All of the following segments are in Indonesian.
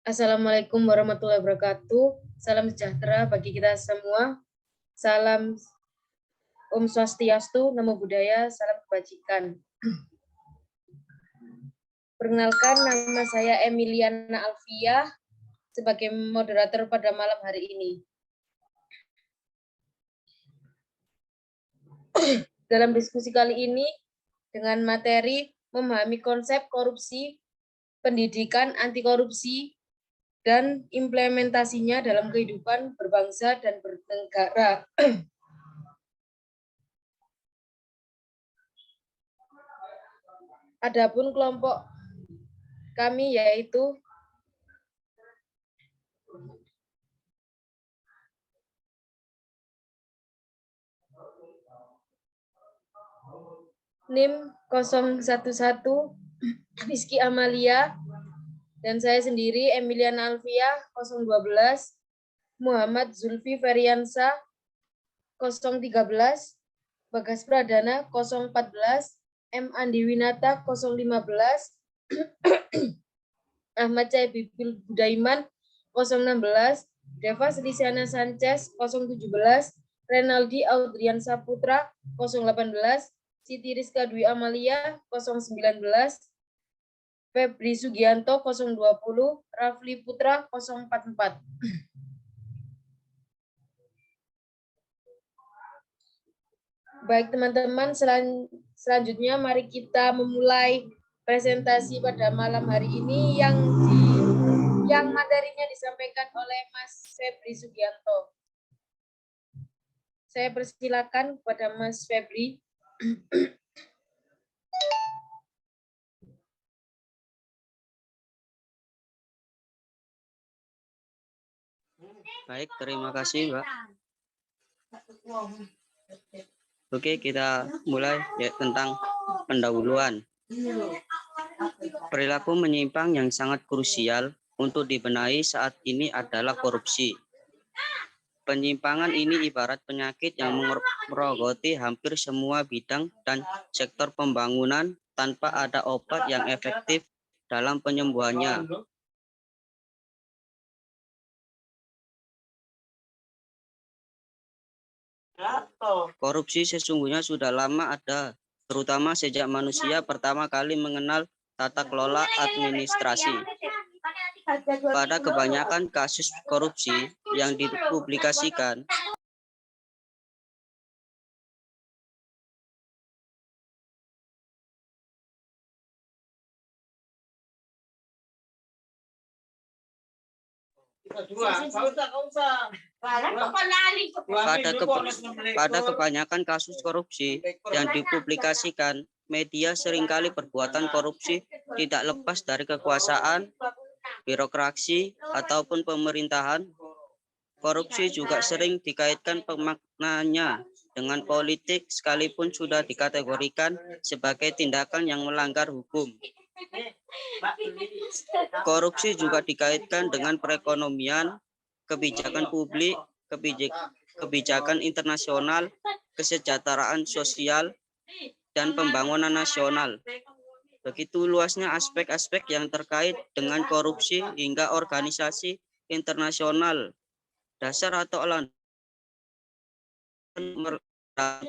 Assalamualaikum warahmatullahi wabarakatuh. Salam sejahtera bagi kita semua. Salam Om Swastiastu, Namo Buddhaya, salam kebajikan. Perkenalkan, nama saya Emiliana Alfiah sebagai moderator pada malam hari ini. Dalam diskusi kali ini, dengan materi memahami konsep korupsi, pendidikan anti korupsi, dan implementasinya dalam kehidupan berbangsa dan bernegara. Adapun kelompok kami yaitu NIM 011 Rizky Amalia dan saya sendiri Emiliana Alfiah 012, Muhammad Zulfi Feriansa 013, Bagas Pradana 014, M Andi Winata 015, Ahmad Caibipil Budaiman 016, Deva Selisiana Sanchez 017, Renaldi Audrian Saputra 018, Siti Rizka Dwi Amalia 019, Febri Sugianto 020, Rafli Putra 044. Baik teman-teman, selanjutnya mari kita memulai presentasi pada malam hari ini yang materinya disampaikan oleh Mas Febri Sugianto. Saya persilakan kepada Mas Febri. Baik, terima kasih, Mbak. Oke, kita mulai ya, tentang pendahuluan. Perilaku menyimpang yang sangat krusial untuk dibenahi saat ini adalah korupsi. Penyimpangan ini ibarat penyakit yang merogoti hampir semua bidang dan sektor pembangunan tanpa ada obat yang efektif dalam penyembuhannya. Korupsi sesungguhnya sudah lama ada, terutama sejak manusia pertama kali mengenal tata kelola administrasi. Pada kebanyakan kasus korupsi yang dipublikasikan, pada kebanyakan kasus korupsi yang dipublikasikan, media seringkali perbuatan korupsi tidak lepas dari kekuasaan, birokrasi, ataupun pemerintahan. Korupsi juga sering dikaitkan pemaknanya dengan politik sekalipun sudah dikategorikan sebagai tindakan yang melanggar hukum. Korupsi juga dikaitkan dengan perekonomian, kebijakan publik, kebijakan internasional, kesejahteraan sosial, dan pembangunan nasional. Begitu luasnya aspek-aspek yang terkait dengan korupsi hingga organisasi internasional. Dasar atau landasan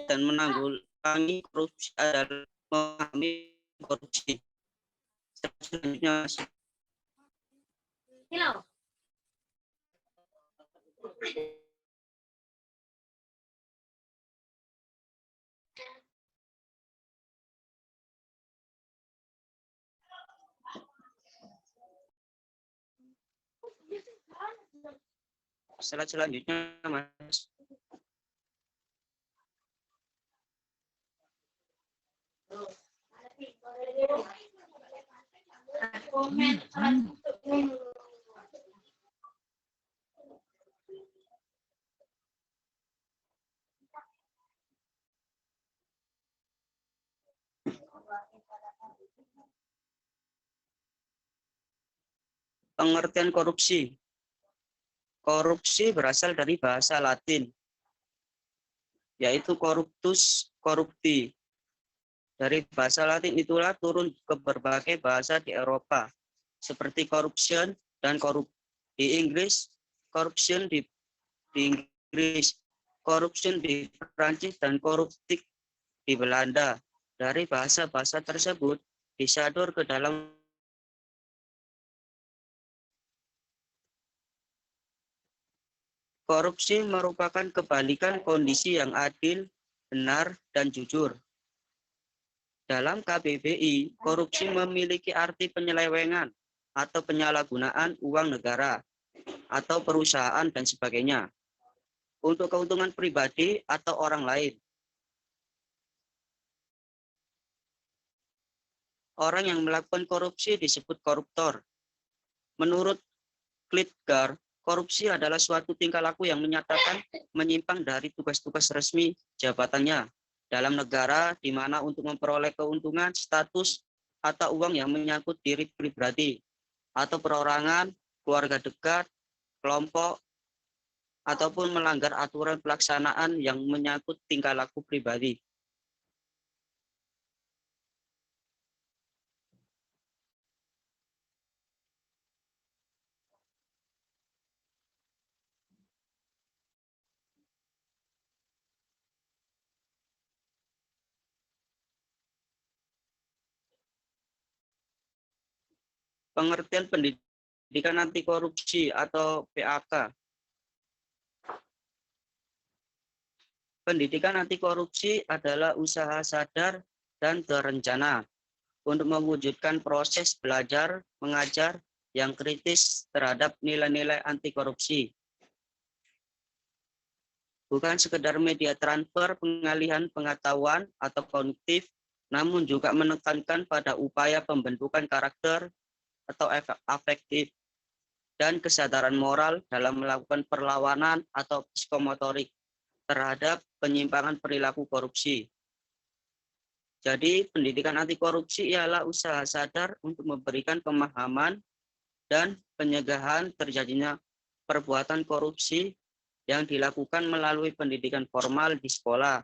dan menanggulangi korupsi adalah memahami korupsi. Selanjutnya, slide selanjutnya, Mas. Pengertian korupsi. Korupsi berasal dari bahasa Latin, yaitu corruptus, corrupti. Dari bahasa Latin itulah turun ke berbagai bahasa di Eropa, seperti corruption dan korup. Di Inggris, corruption di Inggris, corruption di Prancis, dan koruptif di Belanda. Dari bahasa-bahasa tersebut disadur ke dalam korupsi merupakan kebalikan kondisi yang adil, benar, dan jujur. Dalam KBBI, korupsi memiliki arti penyelewengan atau penyalahgunaan uang negara atau perusahaan dan sebagainya untuk keuntungan pribadi atau orang lain. Orang yang melakukan korupsi disebut koruptor. Menurut Klitgar, korupsi adalah suatu tingkah laku yang menyatakan menyimpang dari tugas-tugas resmi jabatannya dalam negara di mana untuk memperoleh keuntungan, status, atau uang yang menyangkut diri pribadi atau perorangan, keluarga dekat, kelompok, ataupun melanggar aturan pelaksanaan yang menyangkut tingkah laku pribadi. Pengertian pendidikan anti korupsi atau PAK. Pendidikan anti korupsi adalah usaha sadar dan terencana untuk mewujudkan proses belajar mengajar yang kritis terhadap nilai-nilai anti korupsi. Bukan sekedar media transfer pengalihan pengetahuan atau kognitif, namun juga menekankan pada upaya pembentukan karakter atau afektif dan kesadaran moral dalam melakukan perlawanan atau psikomotorik terhadap penyimpangan perilaku korupsi. Jadi, pendidikan anti korupsi ialah usaha sadar untuk memberikan pemahaman dan pencegahan terjadinya perbuatan korupsi yang dilakukan melalui pendidikan formal di sekolah,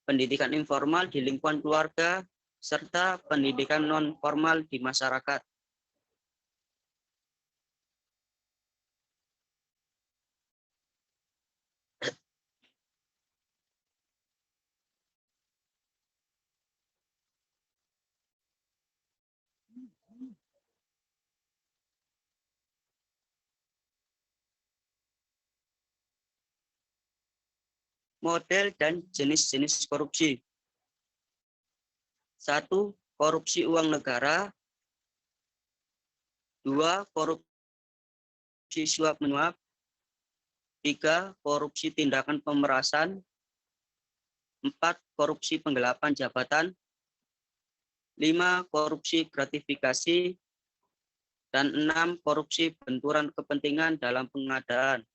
pendidikan informal di lingkungan keluarga, serta pendidikan non-formal di masyarakat. Model dan jenis-jenis korupsi. 1. Korupsi uang negara. 2. Korupsi suap menyuap. 3. Korupsi tindakan pemerasan. 4. Korupsi penggelapan jabatan. 5. Korupsi gratifikasi. Dan 6. Korupsi benturan kepentingan dalam pengadaan.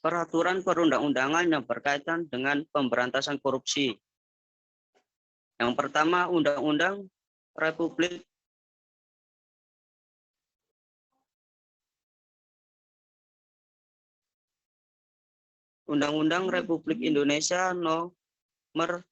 Peraturan perundang-undangan yang berkaitan dengan pemberantasan korupsi. Yang pertama, Undang-Undang Republik Undang-Undang Republik Indonesia Nomor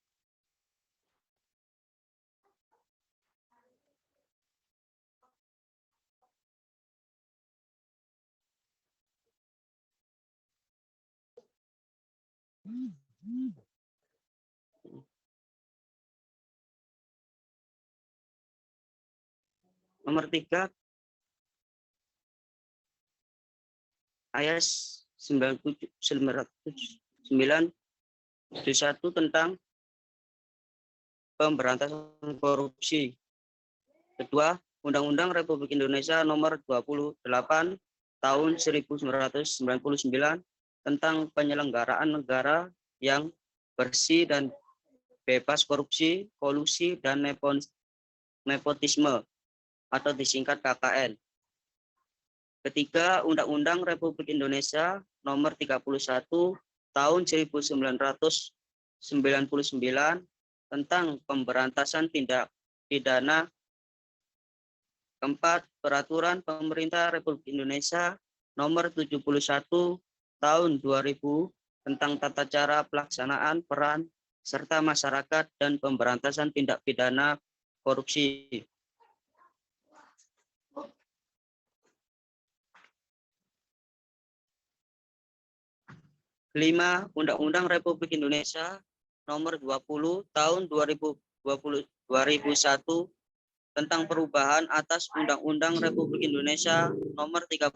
Nomor 3, ayat 971 tentang pemberantasan korupsi. Kedua, Undang-Undang Republik Indonesia Nomor 28 Tahun 1999 tentang penyelenggaraan negara yang bersih dan bebas korupsi, kolusi, dan nepotisme atau disingkat KKN. Ketiga, Undang-Undang Republik Indonesia Nomor 31 Tahun 1999 tentang pemberantasan tindak pidana. Keempat, Peraturan Pemerintah Republik Indonesia Nomor 71 Tahun 2000 tentang tata cara pelaksanaan peran serta masyarakat dan pemberantasan tindak pidana korupsi. Kelima, Undang-Undang Republik Indonesia Nomor 20 Tahun 2001 tentang perubahan atas Undang-Undang Republik Indonesia Nomor 31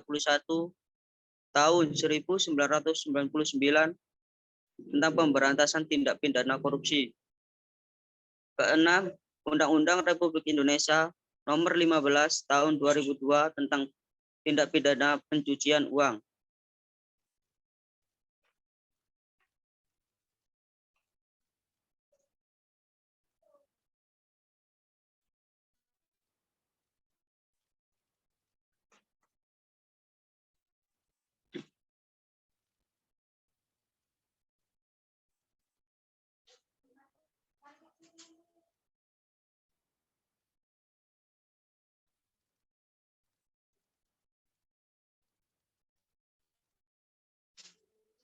Tahun 1999 tentang pemberantasan tindak pidana korupsi. Keenam, Undang-Undang Republik Indonesia Nomor 15 Tahun 2002 tentang tindak pidana pencucian uang.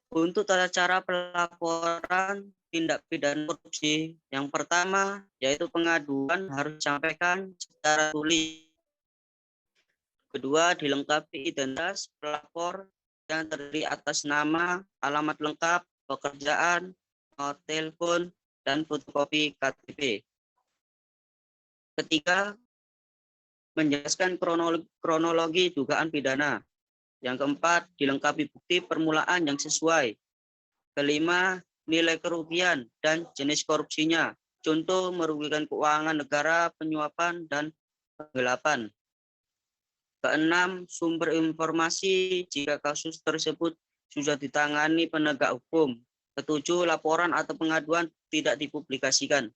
Untuk tata cara pelaporan tindak pidana korupsi, yang pertama yaitu pengaduan harus disampaikan secara tulis. Kedua, dilengkapi identitas pelapor yang terdiri atas nama, alamat lengkap, pekerjaan, nomor telepon, dan fotokopi KTP. Ketiga, menjelaskan kronologi dugaan pidana. Yang keempat, dilengkapi bukti permulaan yang sesuai. Kelima, nilai kerugian dan jenis korupsinya. Contoh merugikan keuangan negara, penyuapan, dan penggelapan. Keenam, sumber informasi jika kasus tersebut sudah ditangani penegak hukum. Ketujuh, laporan atau pengaduan tidak dipublikasikan.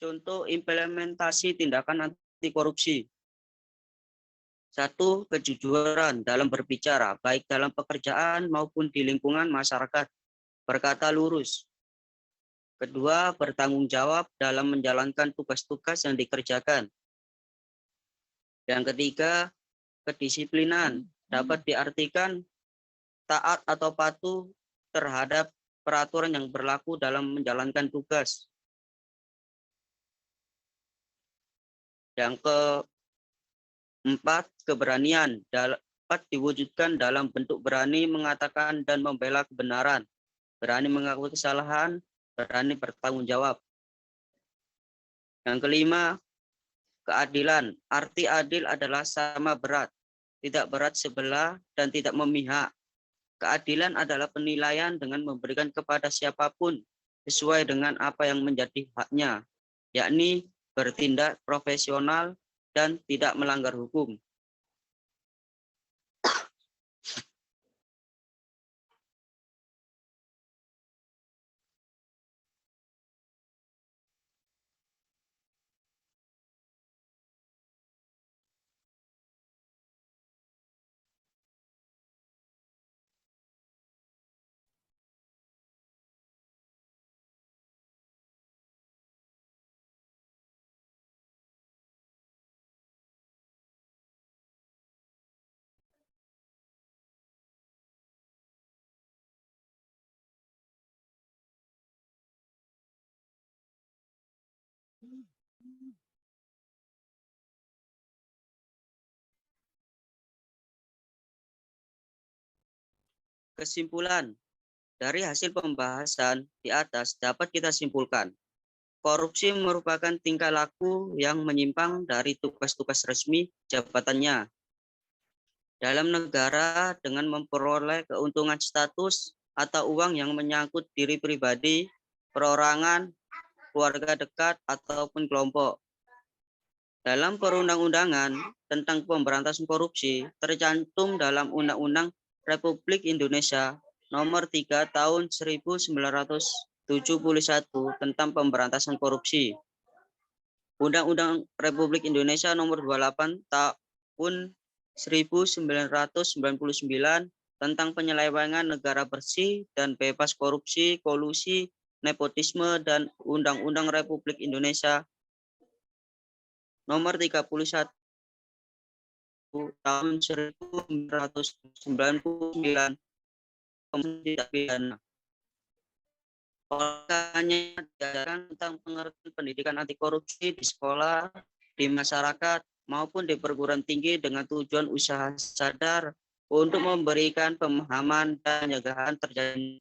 Contoh implementasi tindakan anti korupsi. 1. Kejujuran dalam berbicara, baik dalam pekerjaan maupun di lingkungan masyarakat. Berkata lurus. Kedua, bertanggung jawab dalam menjalankan tugas-tugas yang dikerjakan. Yang ketiga, kedisiplinan dapat diartikan taat atau patuh terhadap peraturan yang berlaku dalam menjalankan tugas. Yang keempat, keberanian dapat diwujudkan dalam bentuk berani mengatakan dan membela kebenaran, berani mengakui kesalahan, berani bertanggung jawab. Yang kelima, keadilan. Arti adil adalah sama berat, tidak berat sebelah, dan tidak memihak. Keadilan adalah penilaian dengan memberikan kepada siapapun sesuai dengan apa yang menjadi haknya, yakni bertindak profesional dan tidak melanggar hukum. Kesimpulan, dari hasil pembahasan di atas dapat kita simpulkan, korupsi merupakan tingkah laku yang menyimpang dari tugas-tugas resmi jabatannya dalam negara dengan memperoleh keuntungan status atau uang yang menyangkut diri pribadi, perorangan, keluarga dekat, ataupun kelompok. Dalam perundang-undangan tentang pemberantasan korupsi tercantum dalam Undang-Undang Republik Indonesia Nomor 3 Tahun 1971 tentang pemberantasan korupsi. Undang-Undang Republik Indonesia Nomor 28 Tahun 1999 tentang penyelewengan negara bersih dan bebas korupsi, kolusi, nepotisme, dan Undang-Undang Republik Indonesia Nomor 31 Tahun 1999 tidak pidana. Olehnya diajarkan tentang pengertian pendidikan anti korupsi di sekolah, di masyarakat, maupun di perguruan tinggi dengan tujuan usaha sadar untuk memberikan pemahaman dan pencegahan terjadi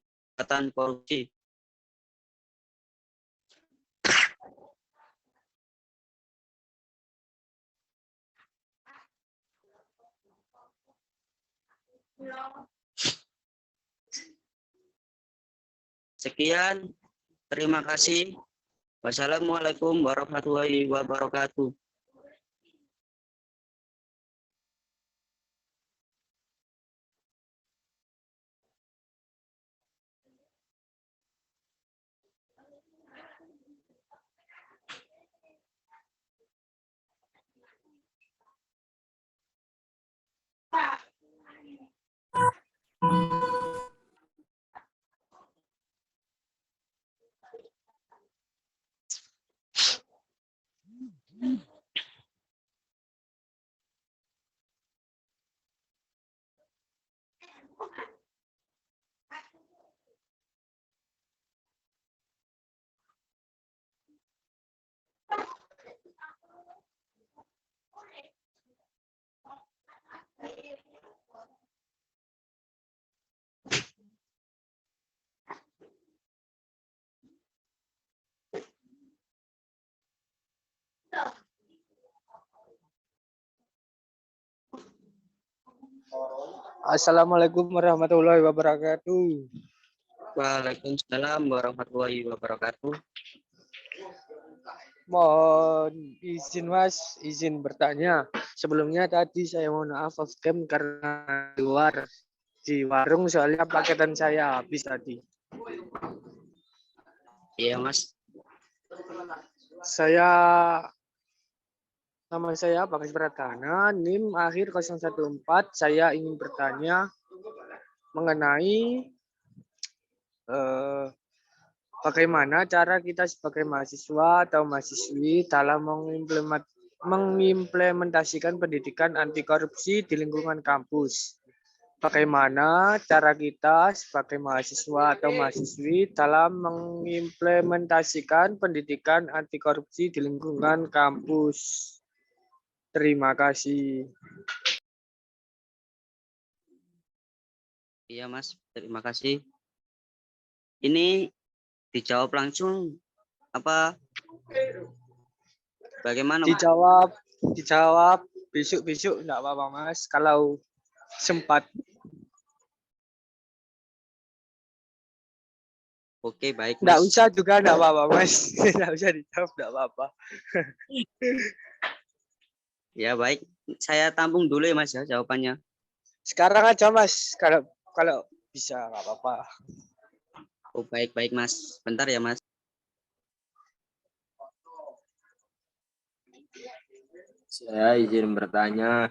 korupsi. Sekian, terima kasih. Wassalamualaikum warahmatullahi wabarakatuh. Assalamualaikum warahmatullahi wabarakatuh. Waalaikumsalam warahmatullahi wabarakatuh. Mohon izin Mas, izin bertanya. Sebelumnya tadi saya mohon maaf off cam karena luar di warung soalnya paketan saya habis tadi. Iya, Mas. Nama saya Bagas Pratana, NIM akhir 014. Saya ingin bertanya mengenai bagaimana cara kita sebagai mahasiswa atau mahasiswi dalam mengimplementasikan pendidikan anti korupsi di lingkungan kampus. Bagaimana cara kita sebagai mahasiswa atau mahasiswi dalam mengimplementasikan pendidikan anti korupsi di lingkungan kampus. Terima kasih. Iya, Mas. Terima kasih. Ini dijawab langsung apa bagaimana, Mas? Dijawab besok enggak apa-apa Mas kalau sempat. Oke, baik, Mas. Enggak usah juga enggak apa-apa Mas. Enggak usah dijawab enggak apa-apa. Ya, baik. Saya tampung dulu ya, Mas, ya, jawabannya. Sekarang aja Mas kalau bisa enggak apa-apa. Oh, baik, Mas. Bentar ya, Mas. Saya izin bertanya.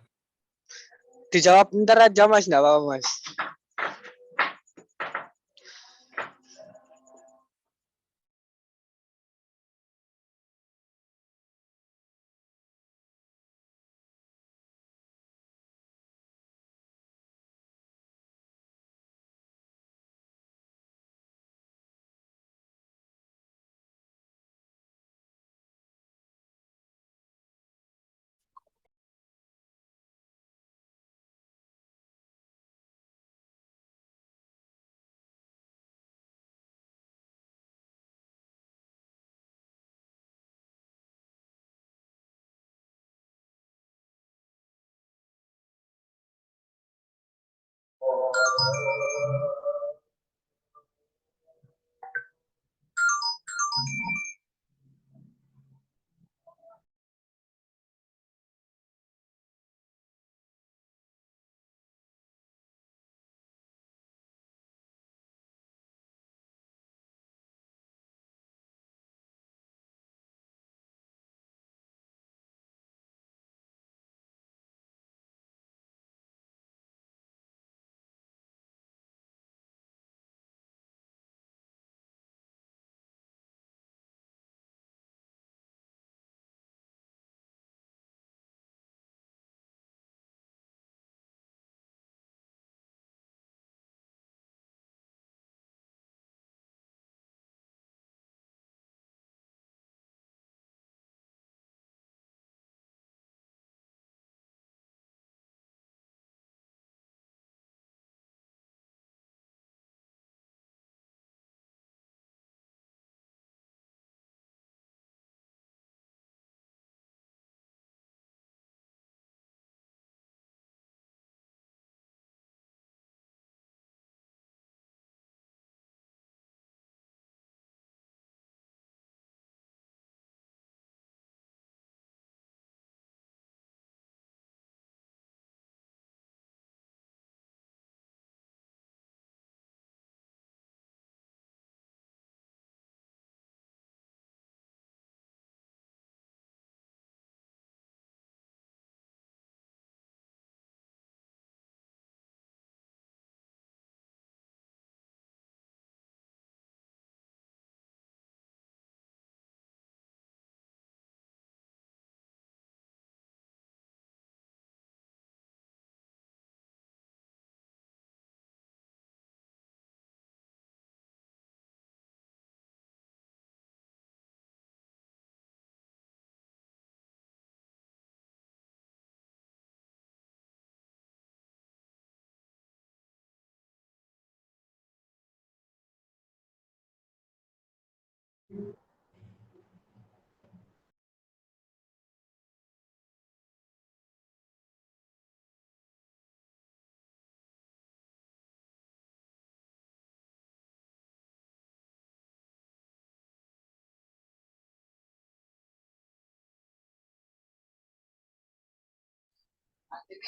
Dijawab bentar aja Mas, enggak apa-apa Mas.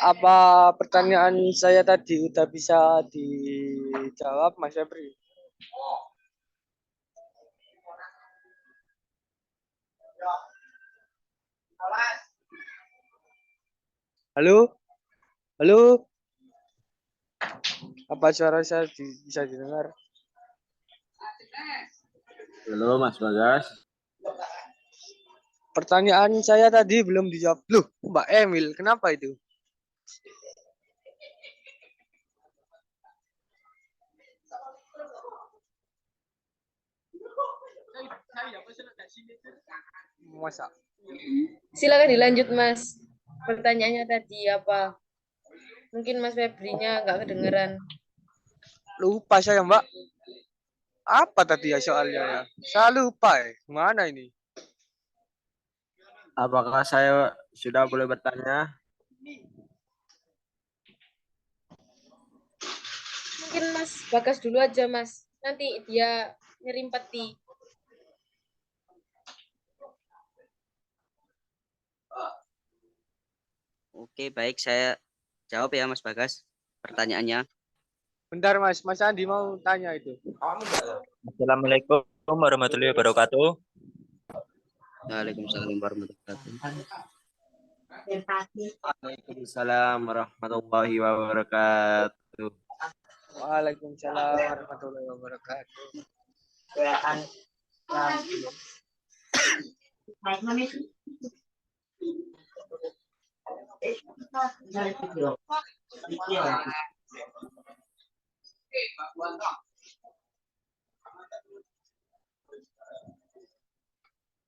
Apa pertanyaan saya tadi udah bisa dijawab, Mas Febri? Halo? Halo? Apa suara saya bisa didengar? Halo Mas Bagas. Pertanyaan saya tadi belum dijawab. Loh, Mbak Emil, kenapa itu? Masa? Silakan dilanjut, Mas. Pertanyaannya tadi apa? Mungkin Mas Febrinya nggak kedengeran. Lupa saya, Mbak. Apa tadi ya soalnya ya? Saya lupa ya. Mana ini? Apakah saya sudah boleh bertanya? Mungkin Mas Bagas dulu aja, Mas. Nanti dia nyerimpeti. Oke, baik, saya jawab ya Mas Bagas pertanyaannya. Bentar, Mas. Mas Andi mau tanya itu. Assalamualaikum warahmatullahi wabarakatuh. Waalaikumsalam warahmatullahi wabarakatuh. Waalaikumsalam warahmatullahi wabarakatuh. Waalaikumsalam warahmatullahi wabarakatuh.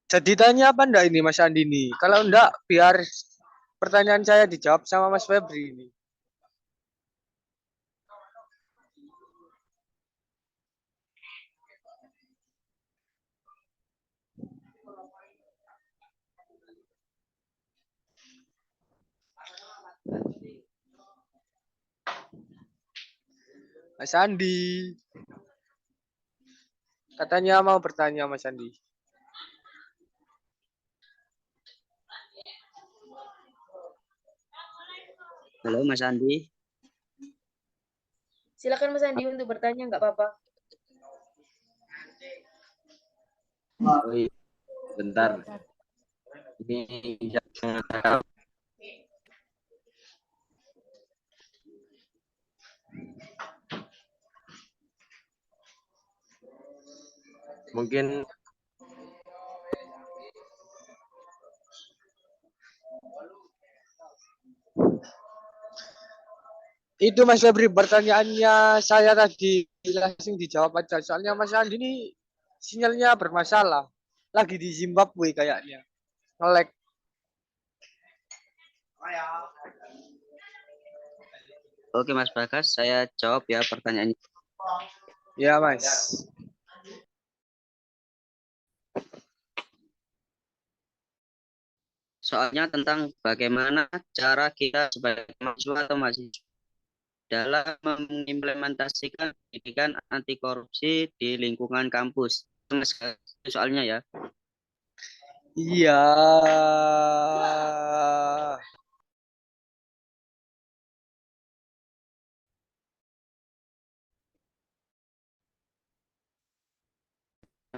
Jadi tanya apa enggak ini Mas Andi nih? Kalau enggak, biar pertanyaan saya dijawab sama Mas Febri ini. Mas Andi. Katanya mau bertanya Mas Andi. Halo Mas Andi. Silakan Mas Andi untuk bertanya, nggak apa-apa. Oh, iya. Bentar. Ini jangan mungkin Itu Mas Febri, pertanyaannya saya tadi langsung dijawab aja. Soalnya Mas Andi ini sinyalnya bermasalah. Lagi di Zimbabwe kayaknya. Nge-lag. Oke Mas Bagas, saya jawab ya pertanyaannya. Ya Mas. Soalnya tentang bagaimana cara kita sebagai mahasiswa atau mahasiswa dalam mengimplementasikan pendidikan anti korupsi di lingkungan kampus. Mas, soalnya ya. Iya.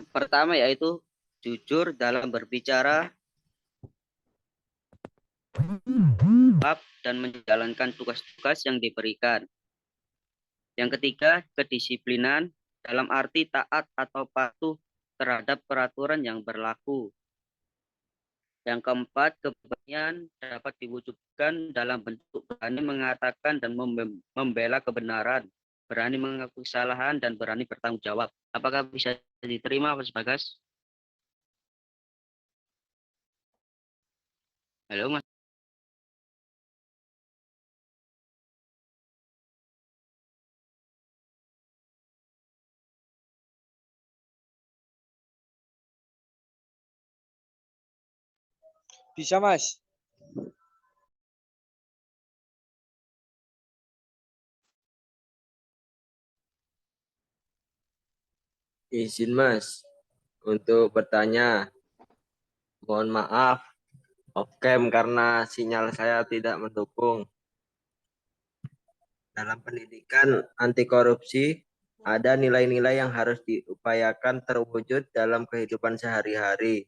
Pertama yaitu jujur dalam berbicara dan menjalankan tugas-tugas yang diberikan. Yang ketiga, kedisiplinan dalam arti taat atau patuh terhadap peraturan yang berlaku. Yang keempat, keberanian dapat diwujudkan dalam bentuk berani mengatakan dan membela kebenaran, berani mengaku kesalahan, dan berani bertanggung jawab. Apakah bisa diterima, Mas Bagas? Halo, Mas. Bisa Mas. izin Mas untuk bertanya. Mohon maaf off cam karena sinyal saya tidak mendukung. Dalam pendidikan anti korupsi ada nilai-nilai yang harus diupayakan terwujud dalam kehidupan sehari-hari.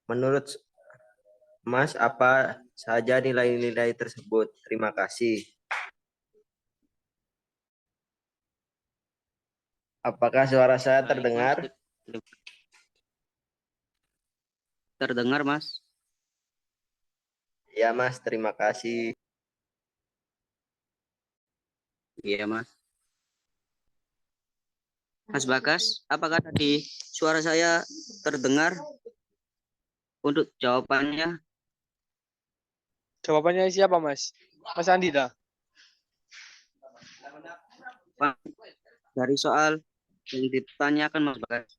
Menurut Mas, apa saja nilai-nilai tersebut? Terima kasih. Apakah suara saya Baik, Mas. terdengar? Terdengar, Mas. Ya, Mas. Terima kasih. Iya, Mas. Mas Bagas, apakah tadi suara saya terdengar? Untuk jawabannya, Jawabannya siapa, Mas? Mas Andi dah. Pak, dari soal yang ditanyakan Mas Bagas,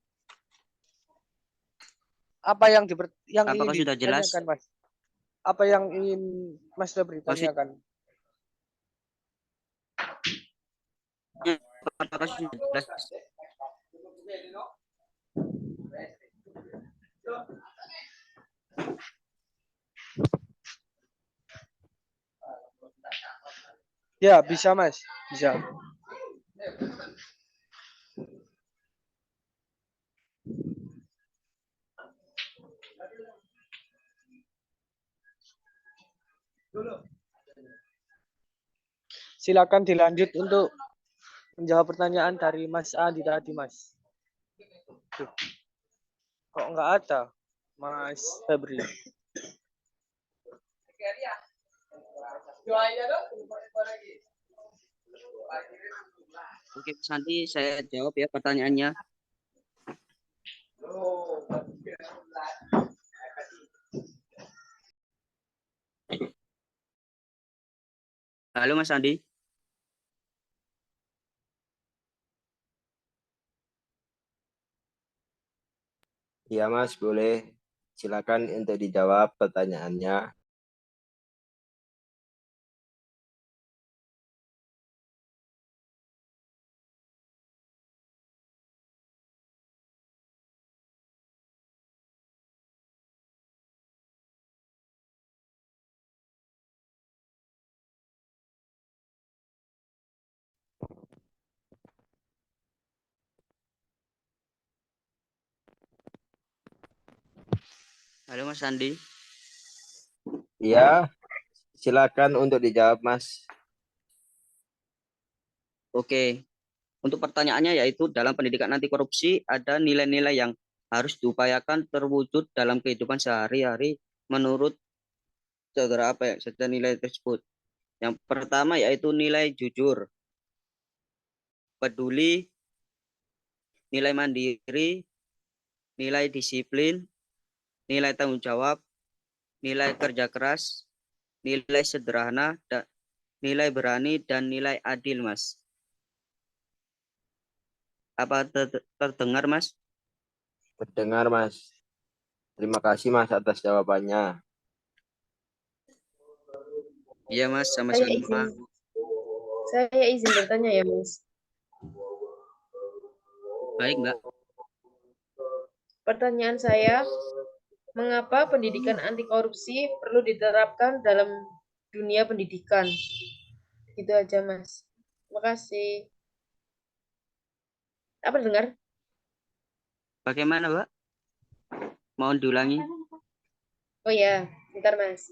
Apa yang apakah ingin sudah jelas? ditanyakan, Mas? Apa yang ingin Mas Febri Maksudnya, tanyakan? apakah sudah jelas? Ya, bisa, Mas. Bisa. Silakan dilanjut untuk menjawab pertanyaan dari Mas Andi tadi, Mas. Kok nggak ada, Mas Febri? Oke, nanti saya jawab ya pertanyaannya. Halo Mas Andi. Ya, Mas. Boleh. Silakan untuk dijawab pertanyaannya. Halo Mas Andi. Ya, silakan untuk dijawab, Mas. Oke, untuk pertanyaannya yaitu dalam pendidikan anti korupsi ada nilai-nilai yang harus diupayakan terwujud dalam kehidupan sehari-hari menurut saudara apa ya saja nilai tersebut. Yang pertama yaitu nilai jujur, peduli, nilai mandiri, nilai disiplin, nilai tanggung jawab, nilai kerja keras, nilai sederhana, dan nilai berani, dan nilai adil, Mas. Apa terdengar, Mas? Terdengar, Mas. Terima kasih, Mas, atas jawabannya. Iya, Mas, Saya izin, sama-sama. saya izin bertanya ya, Mas. Baik, Mbak. Pertanyaan saya, mengapa pendidikan anti korupsi perlu diterapkan dalam dunia pendidikan? Gitu aja, Mas. Terima kasih. Apa dengar? Bagaimana, Mbak? Mohon diulangi. Oh ya, bentar, Mas.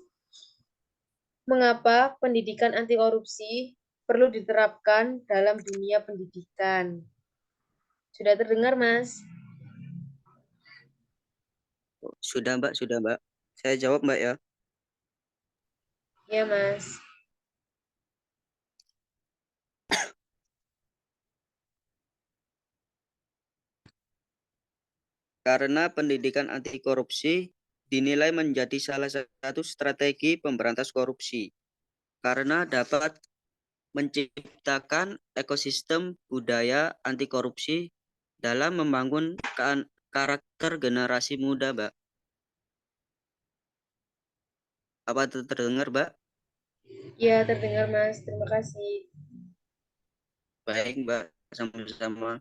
Mengapa pendidikan anti korupsi perlu diterapkan dalam dunia pendidikan? Sudah terdengar, Mas? Sudah, Mbak, sudah, Mbak. Saya jawab, Mbak, ya. Ya, Mas. Karena pendidikan anti korupsi dinilai menjadi salah satu strategi pemberantas korupsi. Karena dapat menciptakan ekosistem budaya anti korupsi dalam membangun karakter generasi muda, Mbak. Apa terdengar, Mbak? Ya, terdengar, Mas. Terima kasih. Baik, Mbak. Sama-sama.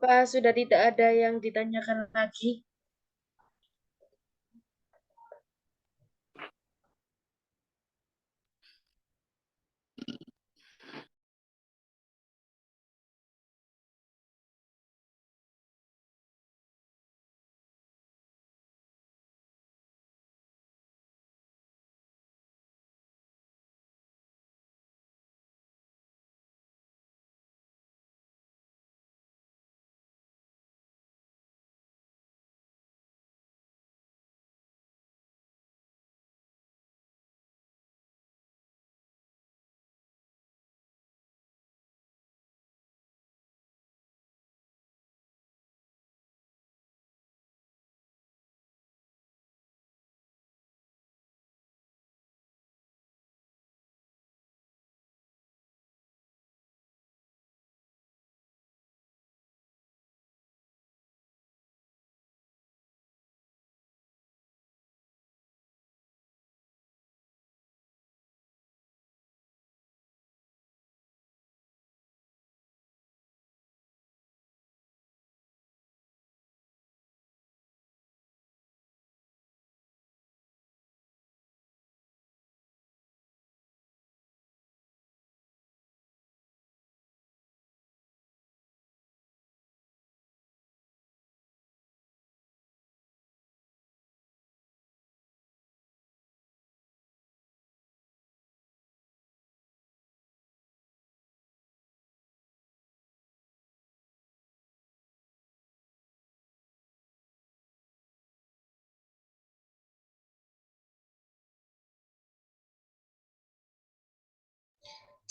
Apa sudah tidak ada yang ditanyakan lagi?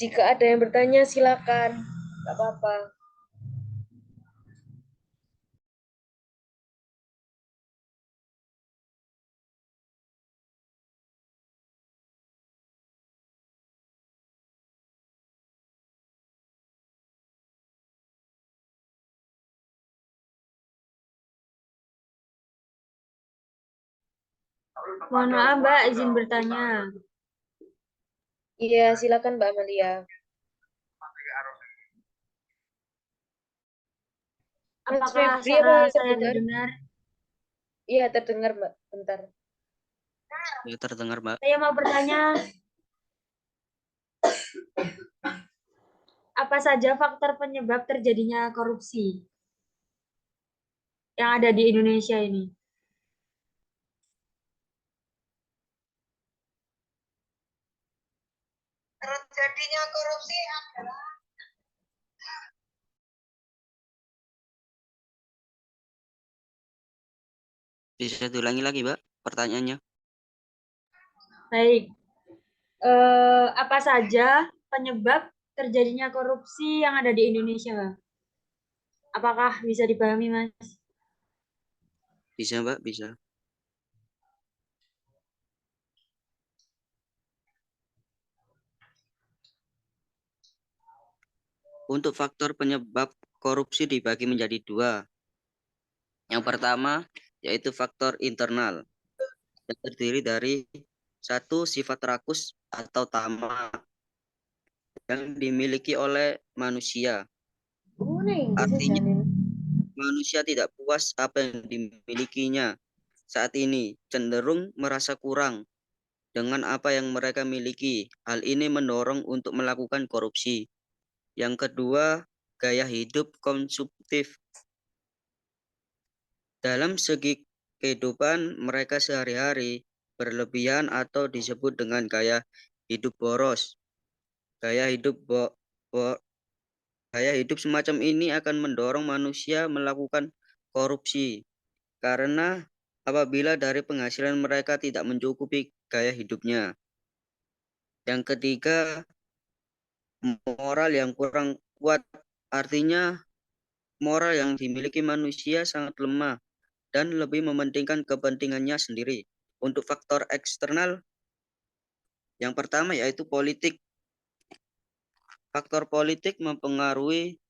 Jika ada yang bertanya, silakan. Nggak apa-apa. Mohon maaf, Mbak, izin bertanya. Iya, silakan Mbak Amalia. Mas Apakah Febri, suara apa saya terdengar? terdengar? Iya, terdengar Mbak. Bentar. Ya, terdengar, Mbak. Saya mau bertanya, apa saja faktor penyebab terjadinya korupsi yang ada di Indonesia ini? Terjadinya korupsi adalah Bisa diulangi lagi, Mbak, pertanyaannya? Baik, apa saja penyebab terjadinya korupsi yang ada di Indonesia, Mbak? Apakah bisa dipahami, Mas? Bisa, Mbak, bisa. Untuk faktor penyebab korupsi dibagi menjadi dua. Yang pertama, yaitu faktor internal, yang terdiri dari satu, sifat rakus atau tamak yang dimiliki oleh manusia. Artinya, manusia tidak puas apa yang dimilikinya saat ini, cenderung merasa kurang dengan apa yang mereka miliki. Hal ini mendorong untuk melakukan korupsi. Yang kedua, gaya hidup konsumtif. Dalam segi kehidupan mereka sehari-hari berlebihan atau disebut dengan gaya hidup boros. Gaya hidup gaya hidup semacam ini akan mendorong manusia melakukan korupsi karena apabila dari penghasilan mereka tidak mencukupi gaya hidupnya. Yang ketiga, moral yang kurang kuat, artinya moral yang dimiliki manusia sangat lemah dan lebih mementingkan kepentingannya sendiri. Untuk faktor eksternal, yang pertama yaitu politik. Faktor politik mempengaruhi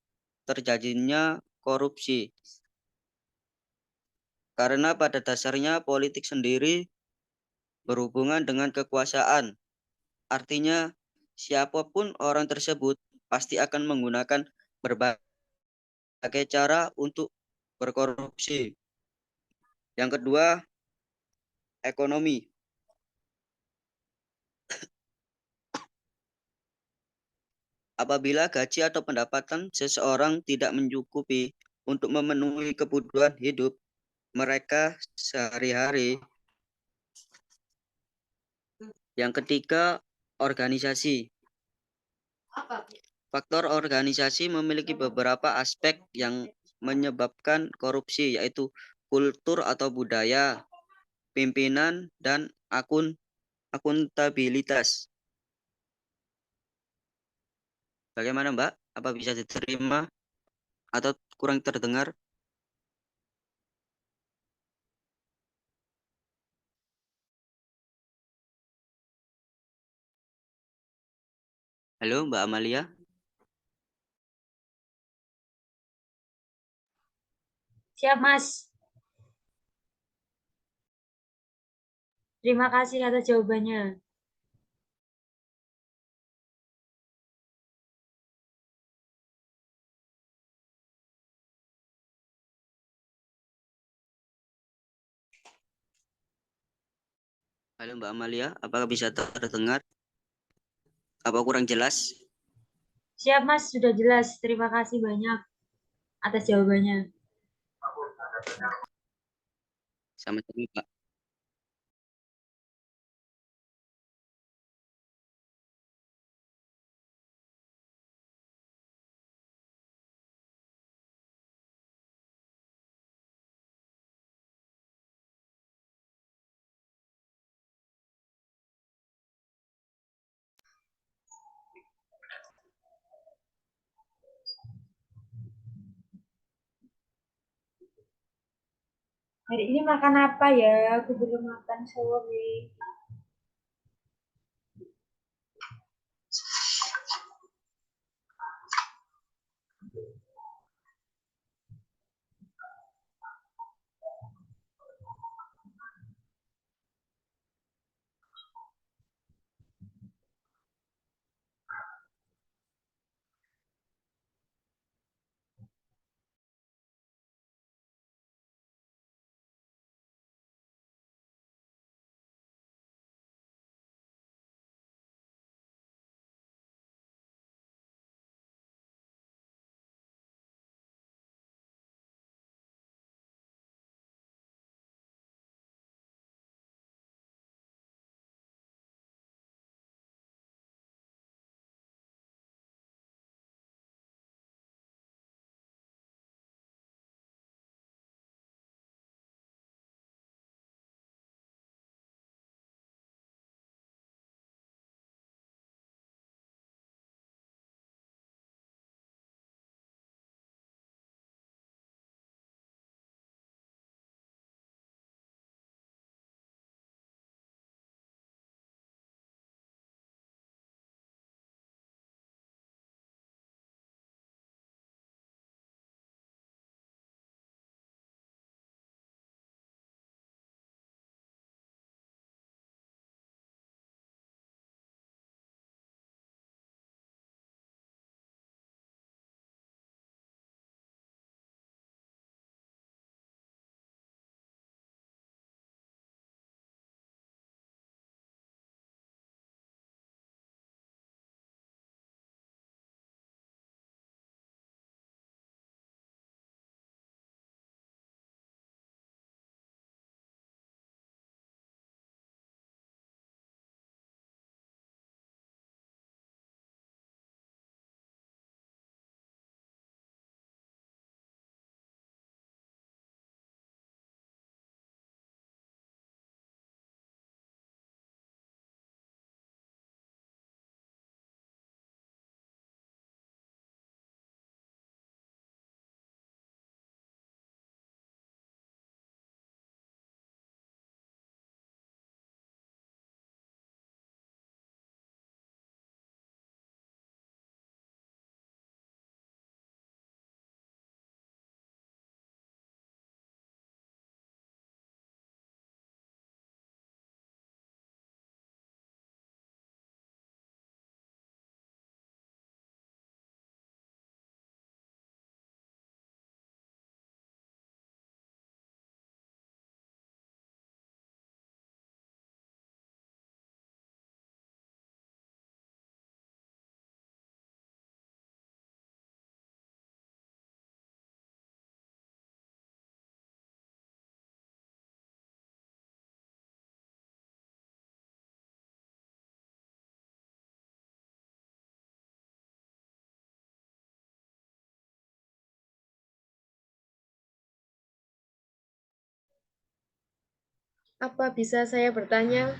terjadinya korupsi. Karena pada dasarnya politik sendiri berhubungan dengan kekuasaan. Artinya siapapun orang tersebut pasti akan menggunakan berbagai berbagai cara untuk berkorupsi. Yang kedua, ekonomi. Apabila gaji atau pendapatan seseorang tidak mencukupi untuk memenuhi kebutuhan hidup mereka sehari-hari. Yang ketiga, organisasi. Faktor organisasi memiliki beberapa aspek yang menyebabkan korupsi, yaitu kultur atau budaya, pimpinan, dan akuntabilitas. Bagaimana, Mbak? Apa bisa diterima atau kurang terdengar? Halo, Mbak Amalia. Siap, Mas. Terima kasih atas jawabannya. Halo, Mbak Amalia. Apakah bisa terdengar? Apa kurang jelas? Siap, Mas. Sudah jelas. Terima kasih banyak atas jawabannya. Sama-sama, Pak. Hari ini makan apa ya? Aku belum makan sore. Apa bisa saya bertanya?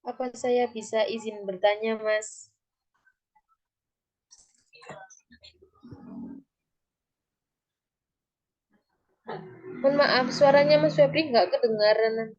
Apa saya bisa izin bertanya, Mas? Mohon maaf, suaranya Mas Febri nggak kedengaran.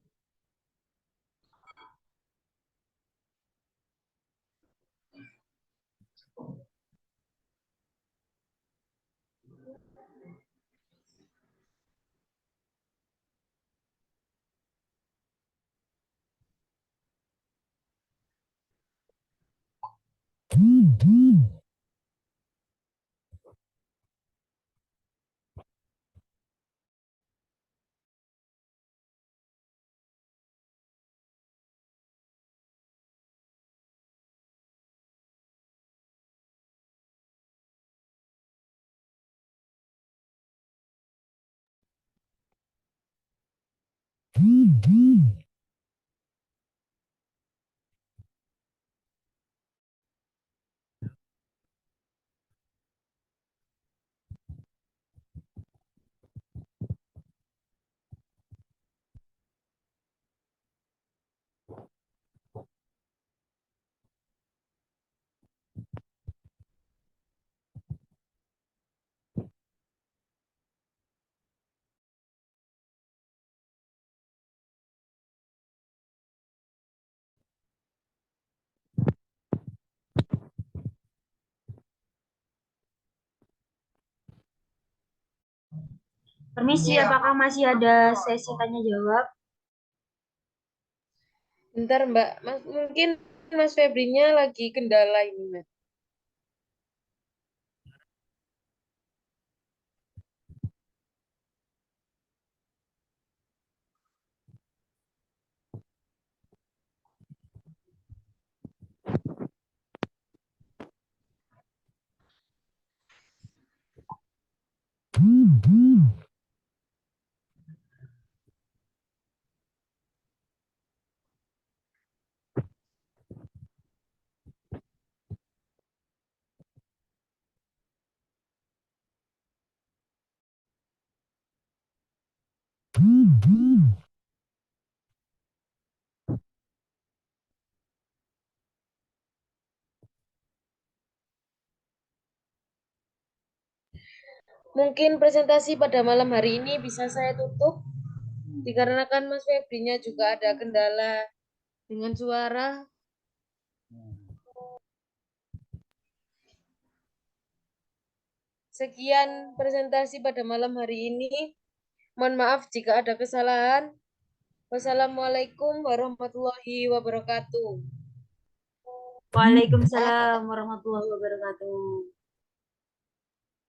Permisi, Iya. apakah masih ada sesi tanya jawab? Bentar, Mbak. Mas, mungkin Mas Febrinya lagi kendala ini, Mbak. Mungkin presentasi pada malam hari ini bisa saya tutup, dikarenakan Mas Febrinya juga ada kendala dengan suara. Sekian presentasi pada malam hari ini. Mohon maaf jika ada kesalahan. Wassalamualaikum warahmatullahi wabarakatuh. Waalaikumsalam warahmatullahi wabarakatuh.